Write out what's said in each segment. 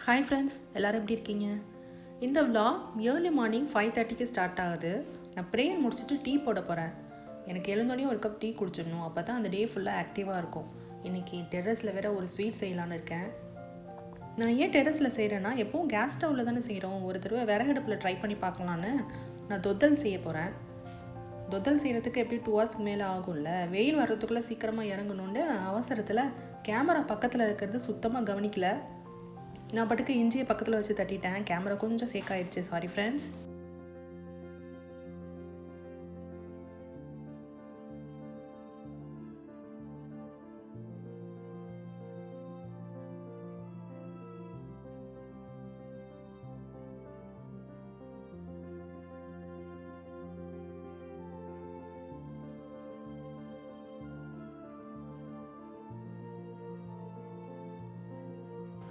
Hi friends, எல்லோரும் எப்படி இருக்கீங்க? இந்த vlog ஏர்லி மார்னிங் 5:30க்கு ஸ்டார்ட் ஆகுது. நான் ப்ரேயர் முடிச்சுட்டு டீ போட போகிறேன். எனக்கு எழுந்தோடனே ஒரு கப் டீ குடிச்சிடணும். அப்போ தான் அந்த டே ஃபுல்லாக ஆக்டிவாக இருக்கும். இன்றைக்கி டெர்ரஸில் வேறு ஒரு ஸ்வீட் செய்யலான்னு இருக்கேன். நான் ஏன் டெர்ரஸில் செய்கிறேன்னா, எப்போவும் கேஸ் ஸ்டவ்வில் தானே செய்கிறோம். ஒரு தடவை விறகடுப்பில் ட்ரை பண்ணி பார்க்கலான்னு நான் தொத்தல் செய்ய போகிறேன். தொத்தல் செய்கிறதுக்கு எப்படி 2 hours மேலே ஆகும்ல. வெயில் வர்றதுக்குள்ளே சீக்கிரமாக இறங்கணுன்னு அவசரத்தில் கேமரா பக்கத்தில் இருக்கிறது சுத்தமாக கவனிக்கல. நான் பாட்டுக்கு இஞ்சியை பக்கத்தில் வச்சு தட்டிட்டேன். கேமரா கொஞ்சம் சேக் ஆயிடுச்சு. Sorry friends.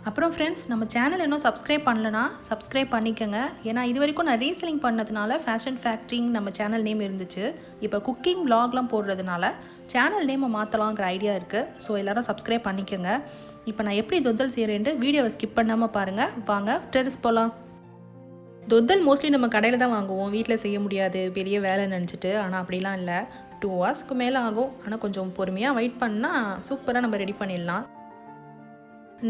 அப்புறம் ஃப்ரெண்ட்ஸ், நம்ம சேனல் இன்னும் சப்ஸ்கிரைப் பண்ணலனா சப்ஸ்கிரைப் பண்ணிக்கோங்க. ஏன்னா இது வரைக்கும் நான் ரீசெல்லிங் பண்ணதுனால ஃபேஷன் ஃபேக்ட்ரிங் நம்ம சேனல் நேம் இருந்துச்சு. இப்போ குக்கிங் vlogலாம் போடுறதுனால சேனல் நேமை மாற்றலாங்கிற ஐடியா இருக்குது. ஸோ எல்லோரும் சப்ஸ்கிரைப் பண்ணிக்கோங்க. இப்போ நான் எப்படி தொத்தல் செய்கிறேன்ட்டு வீடியோவை ஸ்கிப் பண்ணாமல் பாருங்கள். வாங்க டெர்ரஸ் போகலாம். தொத்தல் மோஸ்ட்லி நம்ம கடையில் தான் வாங்குவோம். வீட்டில் செய்ய முடியாது, பெரிய வேலை நினச்சிட்டு. ஆனால் அப்படிலாம் இல்லை. 2 hours மேலே ஆகும். ஆனால் கொஞ்சம் பொறுமையாக வெயிட் பண்ணால் சூப்பராக நம்ம ரெடி பண்ணிடலாம்.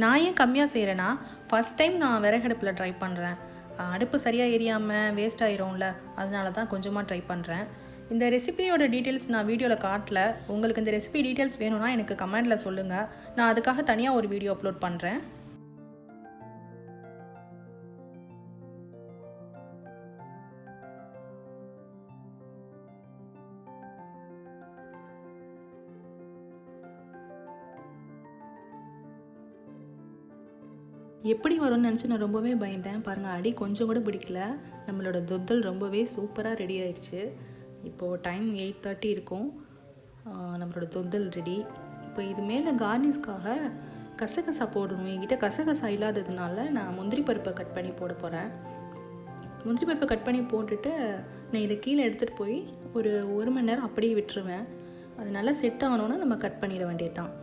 நான் ஏன் கம்மியாக செய்கிறேன்னா, ஃபஸ்ட் டைம் நான் விறகடுப்பில் ட்ரை பண்ணுறேன். அடுப்பு சரியாக எரியாமல் வேஸ்ட் ஆயிரும்ல, அதனால தான் கொஞ்சமாக ட்ரை பண்ணுறேன். இந்த ரெசிபியோட டீட்டெயில்ஸ் நான் வீடியோவில் காட்டல. உங்களுக்கு இந்த ரெசிபி டீட்டெயில்ஸ் வேணும்னா எனக்கு கமெண்டில் சொல்லுங்கள். நான் அதுக்காக தனியாக ஒரு வீடியோ அப்லோட் பண்ணுறேன். எப்படி வரும்னு நினச்சி நான் ரொம்பவே பயந்தேன். பாருங்கள், அடி கொஞ்சம் கூட பிடிக்கல. நம்மளோட தொத்தல் ரொம்பவே சூப்பராக ரெடி ஆயிடுச்சு. இப்போது டைம் 8:30 இருக்கும். நம்மளோட தொத்தல் ரெடி. இப்போ இது மேலே கார்னிஷ்காக கசகசா போடணும். என்கிட்ட கசகசா இல்லாததுனால நான் முந்திரி பருப்பை கட் பண்ணி போட போகிறேன். முந்திரி பருப்பை கட் பண்ணி போட்டுட்டு நான் இதை கீழே எடுத்துகிட்டு போய் ஒரு 1 மணி நேரம் அப்படியே விட்டுருவேன். அது நல்லா செட் ஆகணுன்னா நம்ம கட் பண்ணிட வேண்டியது தான்.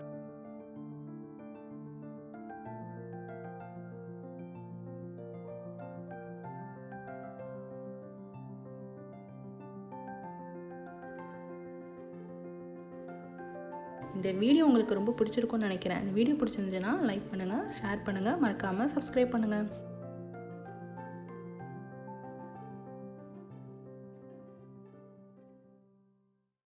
இந்த வீடியோ உங்களுக்கு ரொம்ப பிடிச்சிருக்கும்னு நினைக்கிறேன். இந்த வீடியோ பிடிச்சிருந்துச்சுன்னா லைக் பண்ணுங்கள், ஷேர் பண்ணுங்கள், மறக்காமல் சப்ஸ்கிரைப் பண்ணுங்கள்.